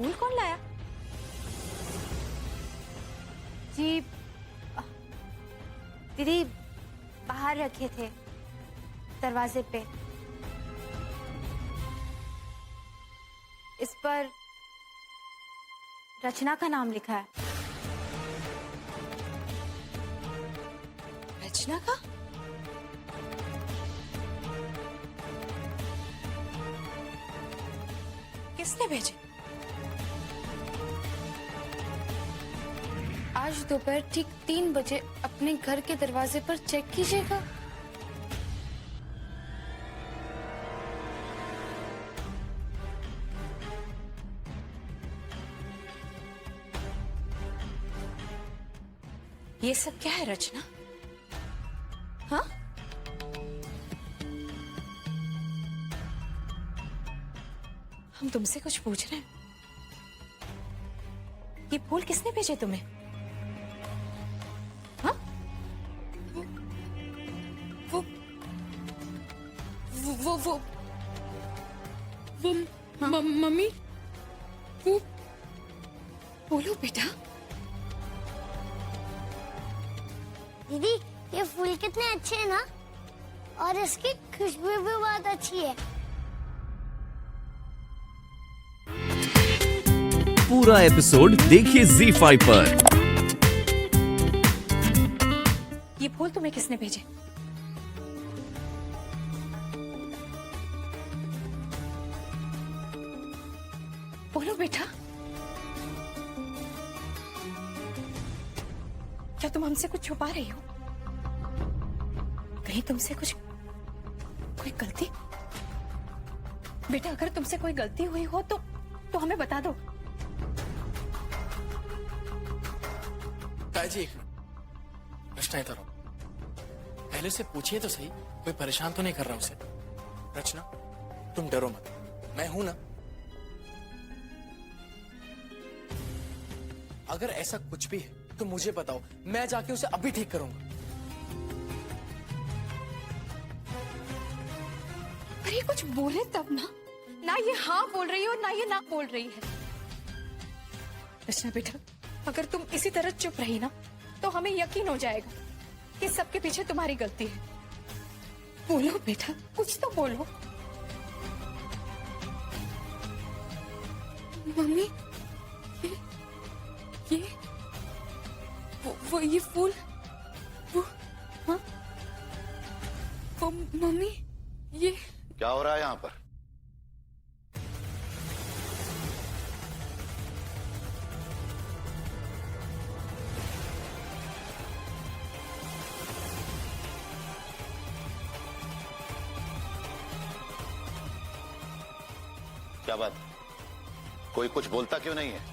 फूल कौन लाया? जी दीदी बाहर रखे थे दरवाजे पे। इस पर रचना का नाम लिखा है। रचना का? किसने भेजे? आज दोपहर ठीक 3 बजे अपने घर के दरवाजे पर चेक कीजिएगा। ये सब क्या है रचना? हाँ? हम तुमसे कुछ पूछ रहे हैं। ये फूल किसने भेजे तुम्हें? हाँ? वो वो वो वो वो मम्मी, वो बोलो बेटा। दीदी ये फूल कितने अच्छे हैं ना, और इसकी खुशबू भी बहुत अच्छी है। पूरा एपिसोड देखिए ZEE5 पर। ये फूल तुम्हें किसने भेजे? बोलो बेटा। क्या तुम हमसे कुछ छुपा रही हो? कहीं तुमसे कोई गलती? बेटा अगर तुमसे कोई गलती हुई हो तो हमें बता दो। जी रचना इधर आओ। पहले से पूछिए तो सही, कोई परेशान तो नहीं कर रहा उसे? रचना तुम डरो मत, मैं हूं ना। अगर ऐसा कुछ भी है तो मुझे बताओ, मैं जाके उसे अभी ठीक करूंगा। अरे कुछ बोले तब ना ये हाँ बोल रही है और ना ये ना बोल रही है। रचना बेटा अगर तुम इसी तरह चुप रही ना तो हमें यकीन हो जाएगा कि सबके पीछे तुम्हारी गलती है। बोलो बेटा, कुछ तो बोलो। मम्मी, ये वो ये फूल, वो हाँ, वो मम्मी, ये क्या हो रहा है यहाँ पर? क्या बात, कोई कुछ बोलता क्यों नहीं है?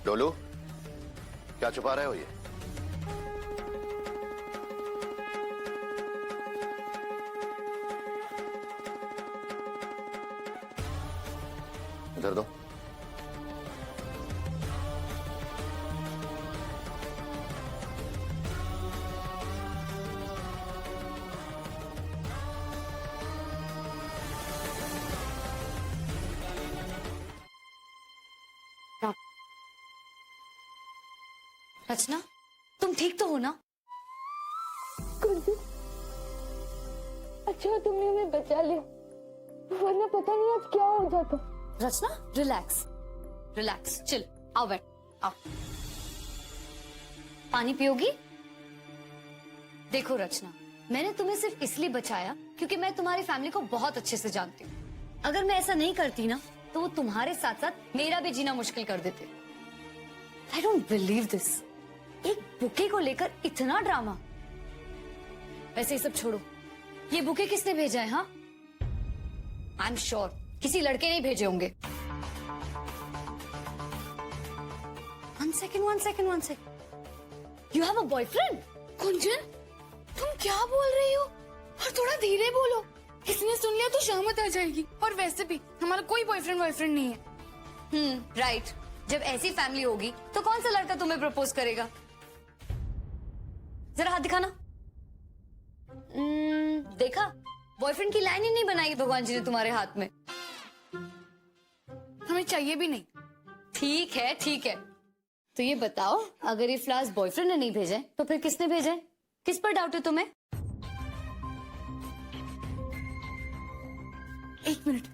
डोलू, क्या छुपा रहे हो ये? इधर दो। रचना, तुम ठीक तो हो ना? अच्छा तुमने हमें बचा लिया, वरना पता नहीं आज क्या हो जाता। रचना रिलैक्स रिलैक्स, चिल, आओ बैठ, आओ। पानी पियोगी? देखो रचना, मैंने तुम्हें सिर्फ इसलिए बचाया क्योंकि मैं तुम्हारी फैमिली को बहुत अच्छे से जानती हूँ। अगर मैं ऐसा नहीं करती ना तो वो तुम्हारे साथ साथ मेरा भी जीना मुश्किल कर देते। आई डोंट बिलीव दिस, एक बुके को लेकर इतना ड्रामा। वैसे ये सब छोड़ो, ये बुके किसने भेजा है? हाँ, आई एम श्योर किसी लड़के ने भेजे होंगे। one second. You have a boyfriend? कुंजन, तुम क्या बोल रही हो? और थोड़ा धीरे बोलो, इसने सुन लिया तो शामत आ जाएगी। और वैसे भी हमारा कोई बॉयफ्रेंड बॉयफ्रेंड नहीं है। राइट। जब ऐसी फैमिली होगी तो कौन सा लड़का तुम्हें प्रपोज करेगा? जरा हाथ दिखाना। देखा, बॉयफ्रेंड की लाइन ही नहीं बनाई भगवान जी ने तुम्हारे हाथ में। हमें चाहिए भी नहीं। ठीक है ठीक है, तो ये बताओ, अगर ये फ्लावर्स बॉयफ्रेंड ने नहीं भेजे तो फिर किसने भेजे? किस पर डाउट है तुम्हें? एक मिनट।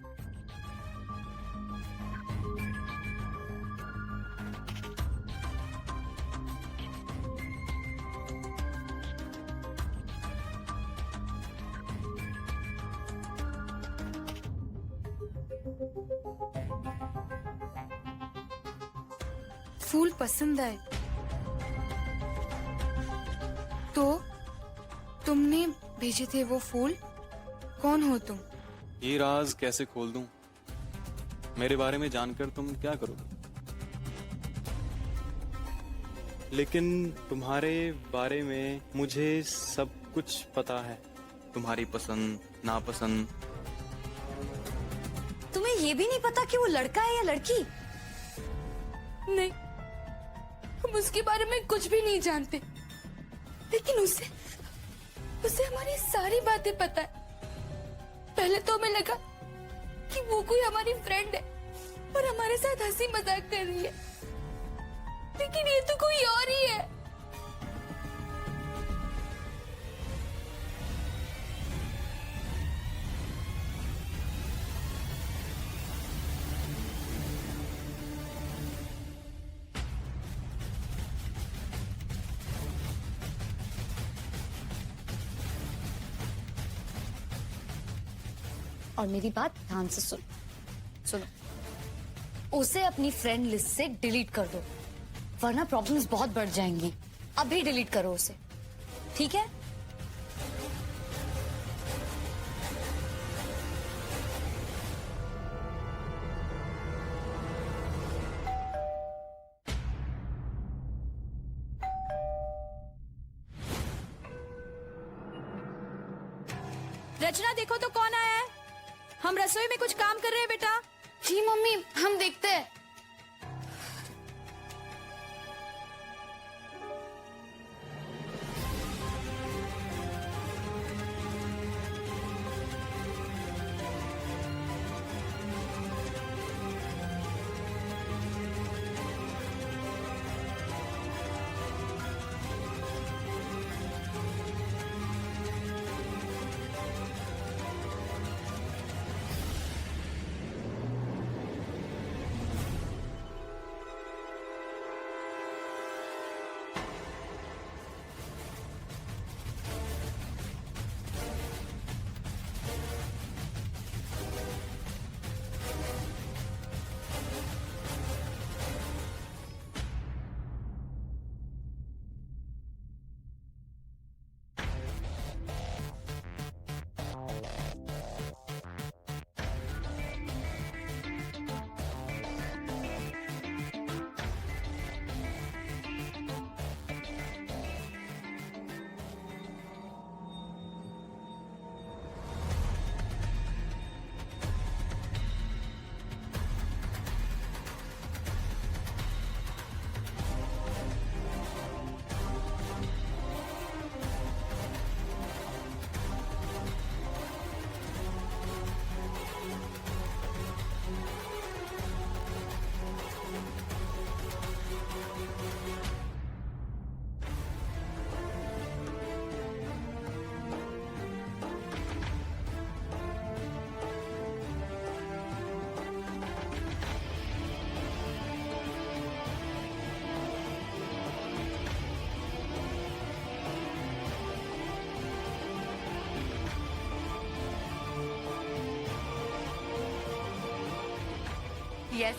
फूल पसंद आए तो तुमने भेजे थे वो फूल? कौन हो तुम? ये राज कैसे खोल दूं? मेरे बारे में जानकर तुम क्या करोगे? लेकिन तुम्हारे बारे में मुझे सब कुछ पता है। तुम्हारी पसंद नापसंद। तुम्हें ये भी नहीं पता कि वो लड़का है या लड़की? नहीं, हम उसके बारे में कुछ भी नहीं जानते, लेकिन उसे हमारी सारी बातें पता है। पहले तो हमें लगा कि वो कोई हमारी फ्रेंड है और हमारे साथ हंसी मजाक कर रही है, लेकिन ये तो कोई और ही है। और मेरी बात ध्यान से सुनो, उसे अपनी फ्रेंड लिस्ट से डिलीट कर दो, वरना प्रॉब्लम्स बहुत बढ़ जाएंगी। अभी डिलीट करो उसे, ठीक है? रचना, देखो तो कौन आया है। हम रसोई में कुछ काम कर रहे हैं बेटा। जी मम्मी, हम देखते हैं।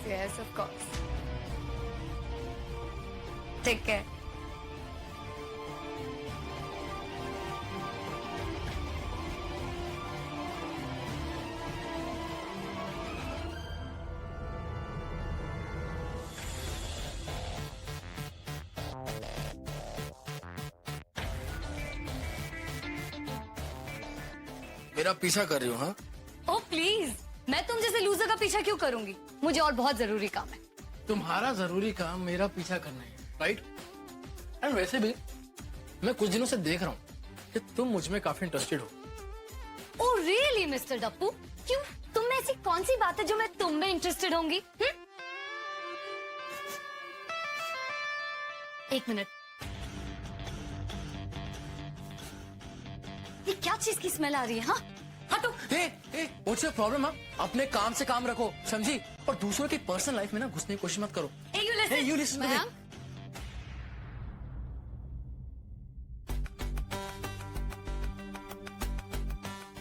Yes, of course. Take care. मेरा पीछा कर रही हो? हाँ, ओ प्लीज, मैं तुम जैसे लूजर का पीछा क्यों करूंगी? मुझे और बहुत जरूरी काम है। तुम्हारा जरूरी काम मेरा पीछा करना है, राइट? एंड वैसे भी मैं कुछ दिनों से देख रहा हूँ कि तुम मुझ में काफी इंटरेस्टेड हो। Oh really mister Dappu? क्यों, तुम में ऐसी कौन सी बात है जो मैं तुम में इंटरेस्टेड होंगी? एक मिनट, ये क्या चीज की स्मेल आ रही है? हाँ, हटो। What's your problem? अपने काम से काम रखो, समझी? और दूसरों की पर्सनल लाइफ में ना घुसने की कोशिश मत करो। Hey, you listen. Hey, you listen to me. Mayank,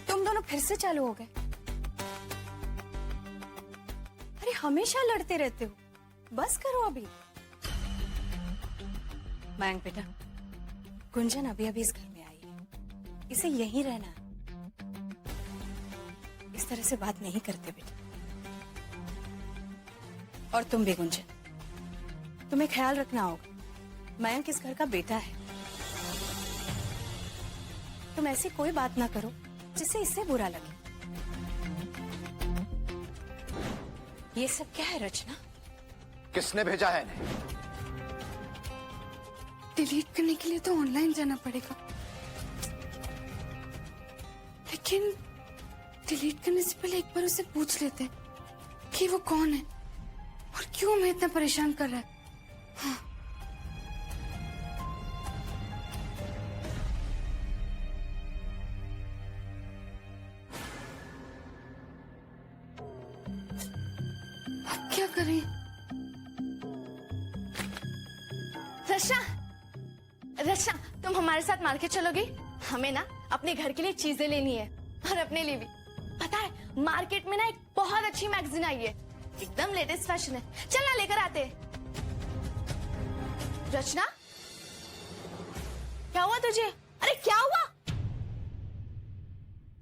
तुम दोनों फिर से चालू हो गए। अरे हमेशा लड़ते रहते हो, बस करो अभी। मयंक बेटा, गुंजन अभी अभी इस घर में आई है, इसे यहीं रहना है। इस तरह से बात नहीं करते बेटा। और तुम भी गुंजन, तुम्हें ख्याल रखना होगा, मयंक इस घर का बेटा है। तुम ऐसी कोई बात ना करो जिससे इससे बुरा लगे। ये सब क्या है रचना? किसने भेजा है इन्हें? डिलीट करने के लिए तो ऑनलाइन जाना पड़ेगा, लेकिन डिलीट करने से पहले एक बार उसे पूछ लेते हैं कि वो कौन है और क्यों हमें इतना परेशान कर रहा है। हाँ। अब क्या करें? रचना, रचना, तुम हमारे साथ मार्केट चलोगी? हमें ना अपने घर के लिए चीजें लेनी है और अपने लिए भी। पता है मार्केट में ना एक बहुत अच्छी मैगजीन आई है, एकदम लेटेस्ट फैशन है। चल ना लेकर आते हैं। रचना, क्या हुआ तुझे? अरे क्या हुआ?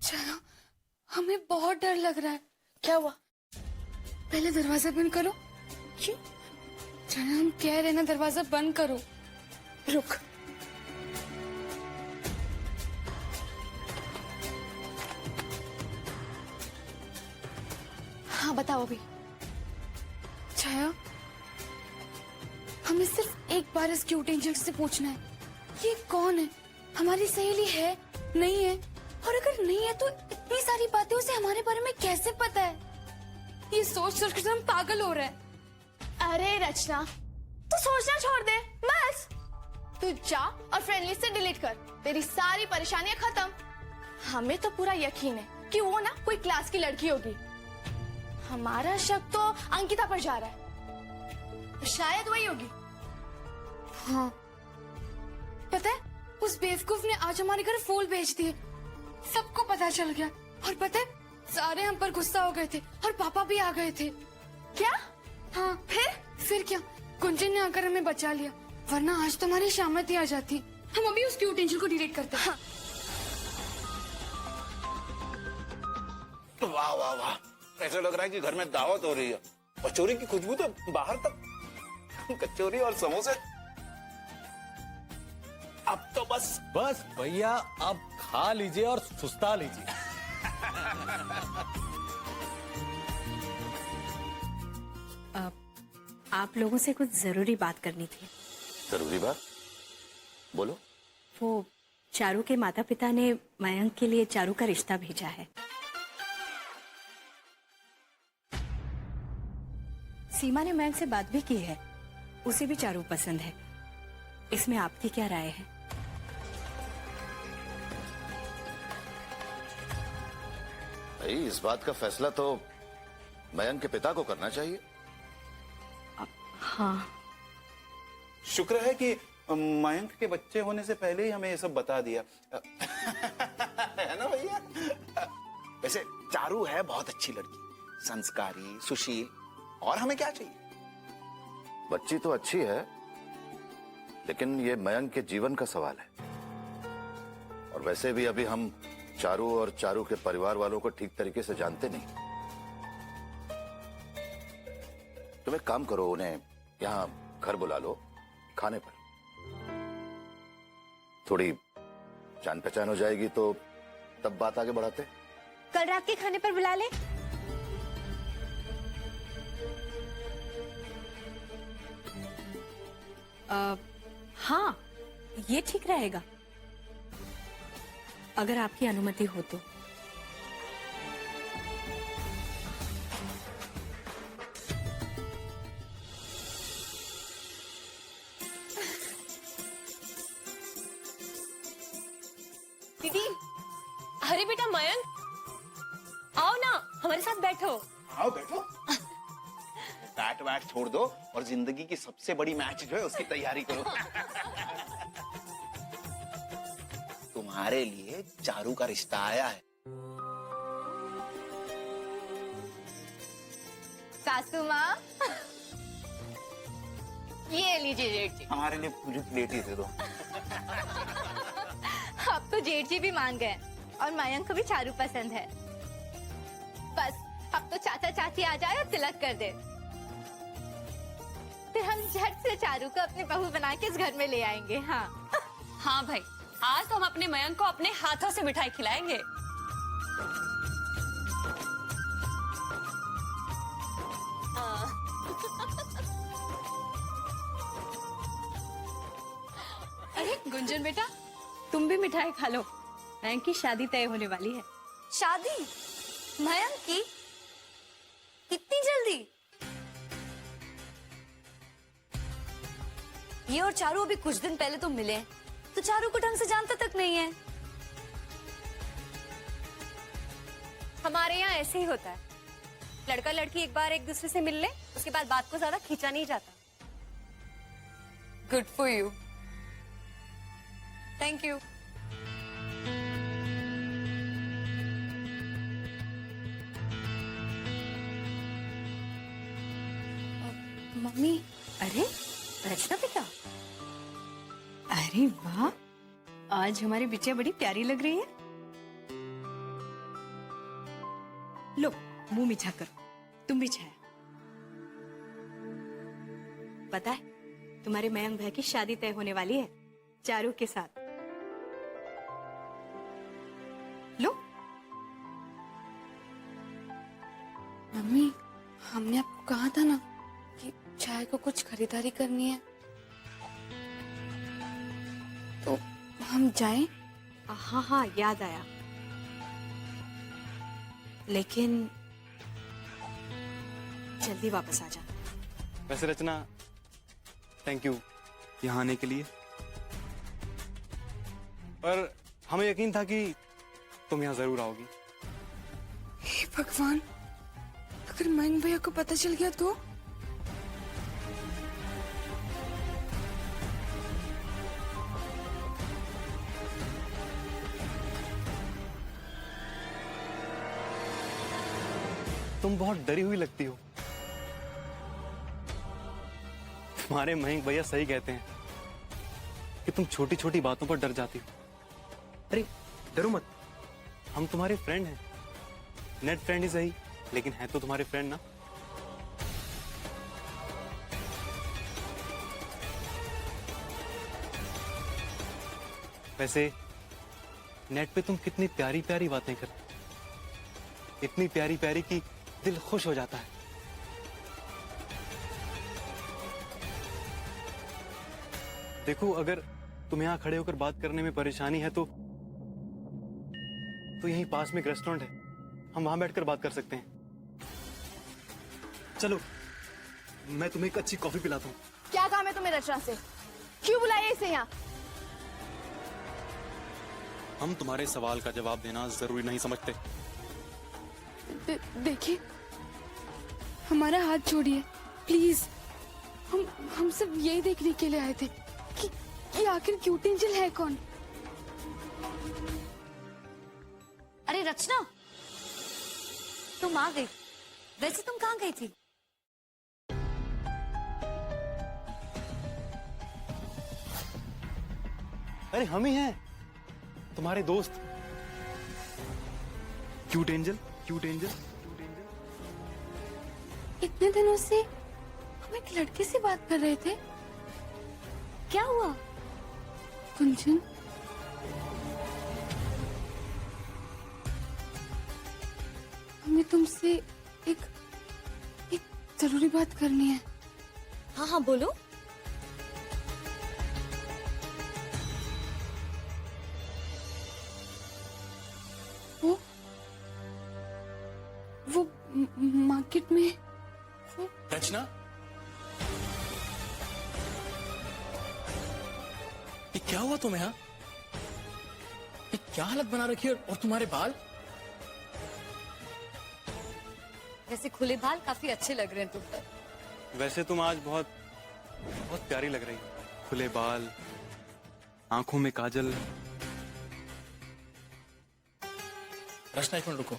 चलो, हमें बहुत डर लग रहा है। क्या हुआ? पहले दरवाजा बंद करो। क्यों? चलो, हम कह रहे ना दरवाजा बंद करो। रुक। हाँ बताओ अभी। छाया, हमें सिर्फ एक बार इस क्यूट एंजल से पूछना है, ये कौन है? हमारी सहेली है, नहीं है? और अगर नहीं है तो इतनी सारी बातें उसे हमारे बारे में कैसे पता है? ये सोच सोच कर हम पागल हो रहे हैं। अरे रचना, तू सोचना छोड़ दे, बस तू जा और फ्रेंड लिस्ट से डिलीट कर, तेरी सारी परेशानियां खत्म। हमें तो पूरा यकीन है कि वो ना कोई क्लास की लड़की होगी। हमारा शक तो अंकिता पर जा रहा है, शायद वही होगी। हाँ, पता है उस बेवकूफ ने आज हमारे घर फूल भेज दिए, सबको पता चल गया। और पता है सारे हम पर गुस्सा हो गए थे और पापा भी आ गए थे। क्या? हाँ, फिर क्या, गुंजन ने आकर हमें बचा लिया, वरना आज तो हमारी शामत ही आ जाती। हम अभी उस क्यूट एंजल को डिलीट करते हैं। हाँ। वाह वाह वाह, ऐसा लग रहा है कि घर में दावत हो रही है। कचौरी की खुशबू तो बाहर तक। कचौरी और समोसे। अब तो बस भैया, अब खा लीजिए और सुस्ता लीजिए। आप लोगों से कुछ जरूरी बात करनी थी। जरूरी बात? बोलो। वो चारू के माता पिता ने मयंक के लिए चारू का रिश्ता भेजा है। सीमा ने मयंक से बात भी की है, उसे भी चारू पसंद है। इसमें आपकी क्या राय है? भाई, इस बात का फैसला तो मयंक के पिता को करना चाहिए। हाँ, शुक्र है कि मयंक के बच्चे होने से पहले ही हमें ये सब बता दिया। है ना भैया? वैसे चारू है बहुत अच्छी लड़की, संस्कारी, सुशील, और हमें क्या चाहिए? बच्ची तो अच्छी है, लेकिन ये मयंक के जीवन का सवाल है। और वैसे भी अभी हम चारू और चारू के परिवार वालों को ठीक तरीके से जानते नहीं। तुम एक काम करो, उन्हें यहाँ घर बुला लो, खाने पर थोड़ी जान पहचान हो जाएगी तो तब बात आगे बढ़ाते। कल रात के खाने पर बुला ले। हाँ, ये ठीक रहेगा, अगर आपकी अनुमति हो तो। दीदी, अरे बेटा मयंक, आओ ना, हमारे साथ बैठो। आओ बैठो। बैट वैट छोड़ दो और जिंदगी की सबसे बड़ी मैच जो है उसकी तैयारी करो। तुम्हारे लिए चारू का रिश्ता आया है। सासू माँ, ये लीजिए जेठ जी। हमारे लिए मुझे प्लेट ही दे दो। अब तो जेठ जी भी मान गए और मयंक को भी चारू पसंद है। बस अब तो चाचा चाची आ जाए और तिलक कर दे, फिर हम झट से चारू को अपनी बहू बना के इस घर में ले आएंगे। हाँ हाँ भाई, आज तो हम अपने मयंक को अपने हाथों से मिठाई खिलाएंगे। अरे गुंजन बेटा, तुम भी मिठाई खा लो, मयंक की शादी तय होने वाली है। शादी मयंक की? इतनी जल्दी? ये और चारू अभी कुछ दिन पहले तो मिले, तो चारू को ढंग से जानता तक नहीं है। हमारे यहाँ ऐसे ही होता है, लड़का लड़की एक बार एक दूसरे से मिल ले, उसके बाद बात को ज्यादा खींचा नहीं जाता। Good for you. Thank you. Mummy, अरे रचना बेटा, अरे वाह, आज हमारी बिटिया बड़ी प्यारी लग रही है। लो मुंह मीठा करो, तुम भी छाया। पता है तुम्हारे मयंक भाई की शादी तय होने वाली है चारू के साथ। लो। मम्मी, हमने आपको कहा था ना कि चाय को कुछ खरीदारी करनी है, तो हम जाएं? हाँ हाँ, याद आया, लेकिन जल्दी वापस आ जाना। वैसे रचना, थैंक यू यहाँ आने के लिए, पर हमें यकीन था कि तुम यहाँ जरूर आओगी। हे भगवान, अगर मयंक भैया को पता चल गया तो? तुम बहुत डरी हुई लगती हो। तुम्हारे मयंक भैया सही कहते हैं कि तुम छोटी छोटी बातों पर डर जाती हो। अरे डरो मत, हम तुम्हारे फ्रेंड हैं, नेट फ्रेंड ही सही, लेकिन है तो तुम्हारे फ्रेंड ना। वैसे नेट पे तुम कितनी प्यारी प्यारी बातें करते, इतनी प्यारी प्यारी कि दिल खुश हो जाता है। देखो, अगर तुम यहाँ खड़े होकर बात करने में परेशानी है तो यहीं पास में एक रेस्टोरेंट है, हम वहां बैठकर बात कर सकते हैं। चलो, मैं तुम्हें एक अच्छी कॉफी पिलाता हूँ। क्या काम है तुम्हें रचना से? क्यों बुलाया इसे यहाँ? हम तुम्हारे सवाल का जवाब देना जरूरी नहीं समझते। देखिए, हमारा हाथ छोड़िए प्लीज। हम सब यही देखने के लिए आए थे कि आखिर क्यूट एंजल है कौन। अरे रचना, तुम आ गई। वैसे तुम कहाँ गई थी? अरे हम ही हैं, तुम्हारे दोस्त, क्यूट एंजल, क्यूट एंजल। इतने दिनों से हम एक लड़के से बात कर रहे थे। क्या हुआ? कुंजन, हमें तुमसे एक एक जरूरी बात करनी है। हाँ हाँ बोलो। वो मार्केट में रचना, ये क्या हुआ तुम्हें? हाँ, ये क्या हालत बना रखी है? और तुम्हारे बाल? वैसे खुले बाल काफी अच्छे लग रहे हैं तुम पर। वैसे तुम आज बहुत बहुत प्यारी लग रही हो। खुले बाल, आंखों में काजल। रचना एक मिनट रुको।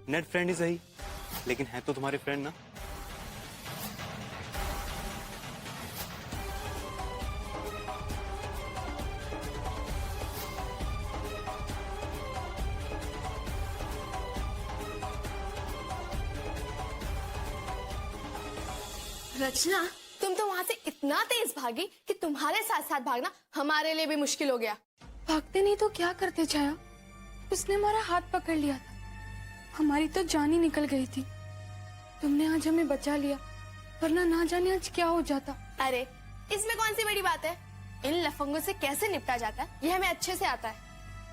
नेट फ्रेंड ही सही, लेकिन है तो तुम्हारे फ्रेंड ना। रचना, तुम तो वहाँ से इतना तेज भागी कि तुम्हारे साथ साथ भागना हमारे लिए भी मुश्किल हो गया। भागते नहीं तो क्या करते छाया? उसने हमारा हाथ पकड़ लिया था, हमारी तो जान ही निकल गई थी। तुमने आज हमें बचा लिया, वरना ना जाने आज क्या हो जाता। अरे इसमें कौन सी बड़ी बात है? इन लफंगों से कैसे निपटा जाता है ये हमें अच्छे से आता है।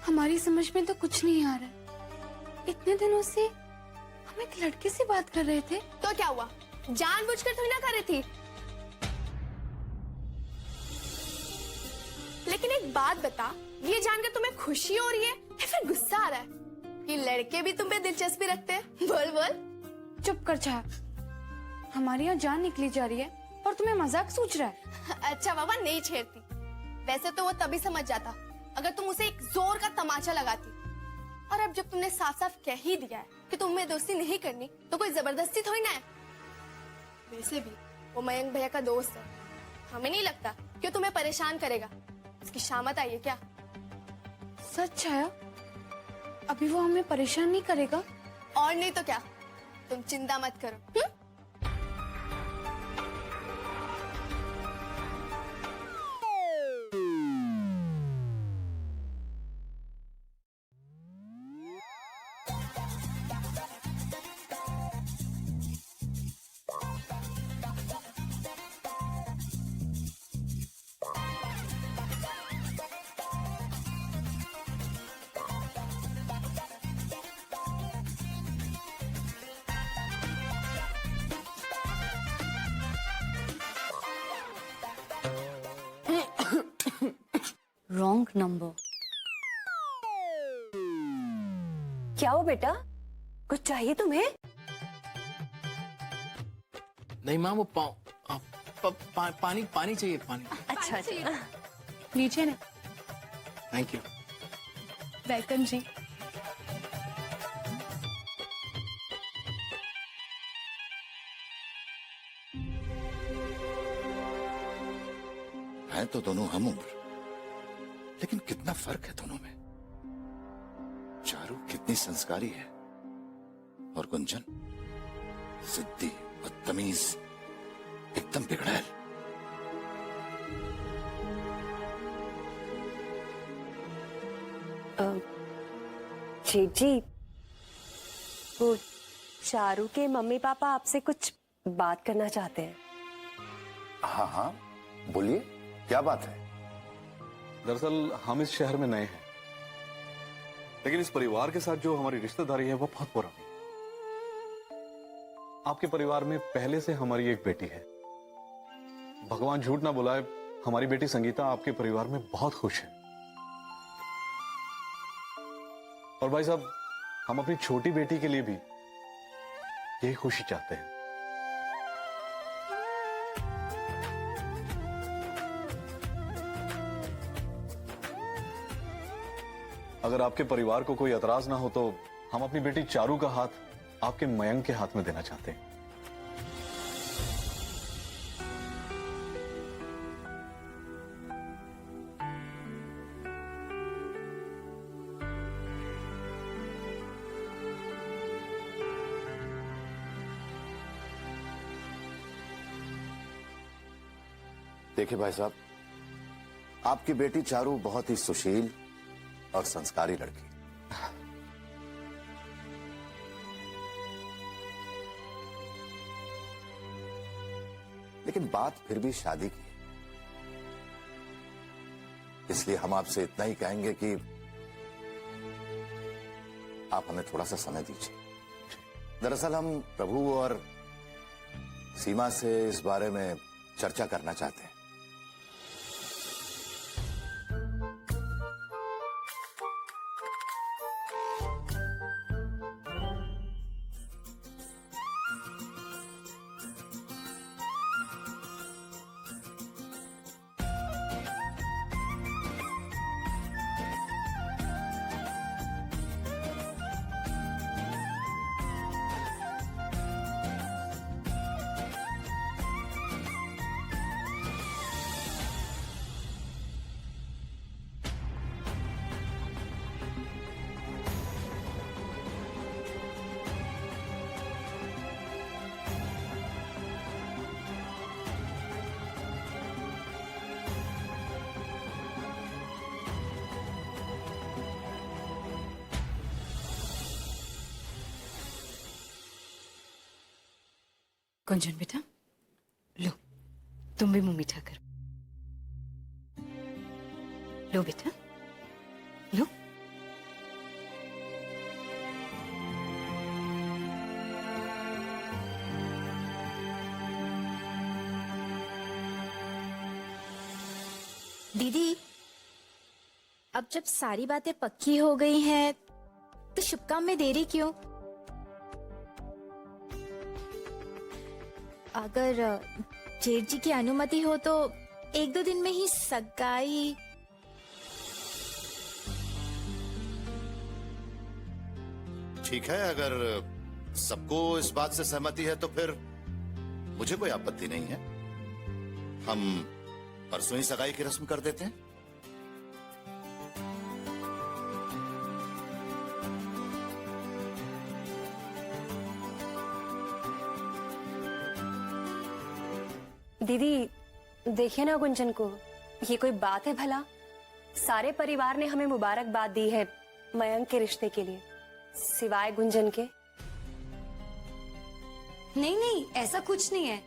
हमारी समझ में तो कुछ नहीं आ रहा है। इतने दिनों से हम एक लड़के से बात कर रहे थे। तो क्या हुआ? जानबूझकर थोड़ी ना कर रही थी। लेकिन एक बात बता, ये जानकर तुम्हें खुशी हो रही है या फिर गुस्सा आ रहा है कि लड़के भी तुम पे दिलचस्पी रखते हैं? बोल बोल। चुप कर छाया, हमारी यहाँ जान निकली जा रही है और तुम्हें मजाक सूझ रहा है। अच्छा बाबा, नहीं छेड़ती। वैसे तो वो तभी समझ जाता अगर तुम उसे एक जोर का तमाचा लगाती। और अब जब तुमने साफ साफ कह ही दिया है कि तुम्हें दोस्ती नहीं करनी, तो कोई जबरदस्ती थोड़ी ना है। वैसे भी वो मयंक भैया का दोस्त है, हमें नहीं लगता कि वो तुम्हें परेशान करेगा। इसकी शामत आई है क्या? सच छाया, अभी वो हमें परेशान नहीं करेगा? और नहीं तो क्या, तुम चिंता मत करो। Wrong number. क्या हो बेटा, कुछ चाहिए तुम्हें? नहीं माँ, वो पानी पानी चाहिए, पानी। अच्छा अच्छा, लीजिए ना। Thank you. वेलकम जी। हैं तो दोनों हम उम्र, लेकिन कितना फर्क है दोनों में। चारू कितनी संस्कारी है और गुंजन जिद्दी, बदतमीज, एकदम बिगड़ैल। जेठ जी, वो चारू के मम्मी पापा आपसे कुछ बात करना चाहते हैं। हाँ हाँ बोलिए, क्या बात है? दरअसल हम इस शहर में नए हैं, लेकिन इस परिवार के साथ जो हमारी रिश्तेदारी है वो बहुत पुरानी। आपके परिवार में पहले से हमारी एक बेटी है। भगवान झूठ ना बुलाए, हमारी बेटी संगीता आपके परिवार में बहुत खुश है। और भाई साहब, हम अपनी छोटी बेटी के लिए भी यही खुशी चाहते हैं। अगर आपके परिवार को कोई एतराज ना हो तो हम अपनी बेटी चारू का हाथ आपके मयंक के हाथ में देना चाहते हैं। देखिए भाई साहब, आपकी बेटी चारू बहुत ही सुशील और संस्कारी लड़की। लेकिन बात फिर भी शादी की है, इसलिए हम आपसे इतना ही कहेंगे कि आप हमें थोड़ा सा समय दीजिए। दरअसल हम प्रभु और सीमा से इस बारे में चर्चा करना चाहते हैं। गुंजन बेटा, लो तुम भी मुंह मीठा करो। लो बेटा, लो। दीदी, अब जब सारी बातें पक्की हो गई हैं, तो शुभ काम में देरी क्यों? अगर जेठ जी की अनुमति हो तो 1-2 दिन में ही सगाई। ठीक है, अगर सबको इस बात से सहमति है तो फिर मुझे कोई आपत्ति नहीं है। हम परसों ही सगाई की रस्म कर देते हैं। दीदी देखिए ना गुंजन को, ये कोई बात है भला? सारे परिवार ने हमें मुबारकबाद दी है मयंक के रिश्ते के लिए, सिवाय गुंजन के। नहीं नहीं, ऐसा कुछ नहीं है।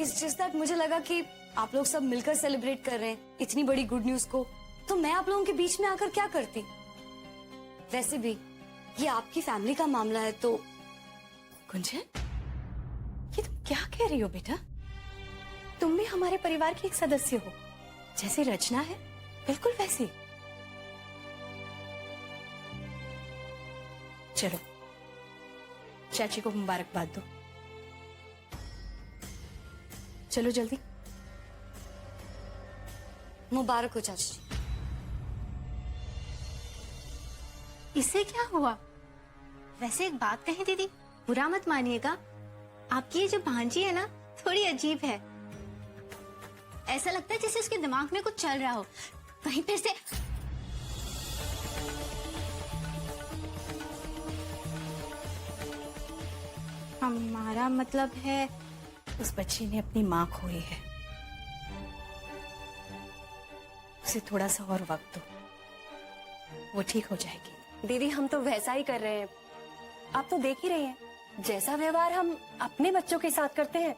इट्स जस्ट दैट मुझे लगा कि आप लोग सब मिलकर सेलिब्रेट कर रहे हैं इतनी बड़ी गुड न्यूज को, तो मैं आप लोगों के बीच में आकर क्या करती। वैसे भी ये आपकी फैमिली का मामला है तो। गुंजन, ये तुम क्या कह रही हो बेटा? तुम भी हमारे परिवार की एक सदस्य हो, जैसे रचना है बिल्कुल वैसी। चलो चाची को मुबारकबाद दो। चलो जल्दी। मुबारक हो चाची जी। इससे क्या हुआ? वैसे एक बात कहें दीदी, बुरा मत मानिएगा, आपकी ये जो भांजी है ना, थोड़ी अजीब है। ऐसा लगता है जैसे उसके दिमाग में कुछ चल रहा हो। कहीं फिर से हमारा मतलब है, उस बच्ची ने अपनी माँ खोई है, उसे थोड़ा सा और वक्त दो, वो ठीक हो जाएगी। दीदी हम तो वैसा ही कर रहे हैं, आप तो देख ही रही हैं। जैसा व्यवहार हम अपने बच्चों के साथ करते हैं,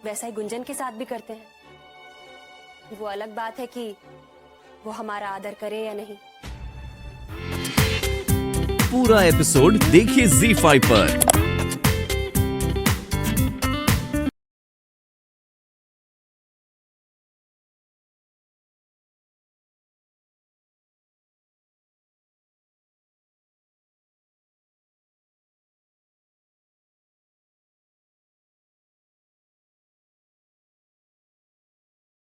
वैसा ही गुंजन के साथ भी करते हैं। वो अलग बात है कि वो हमारा आदर करे या नहीं। पूरा एपिसोड देखिए ZEE5 पर।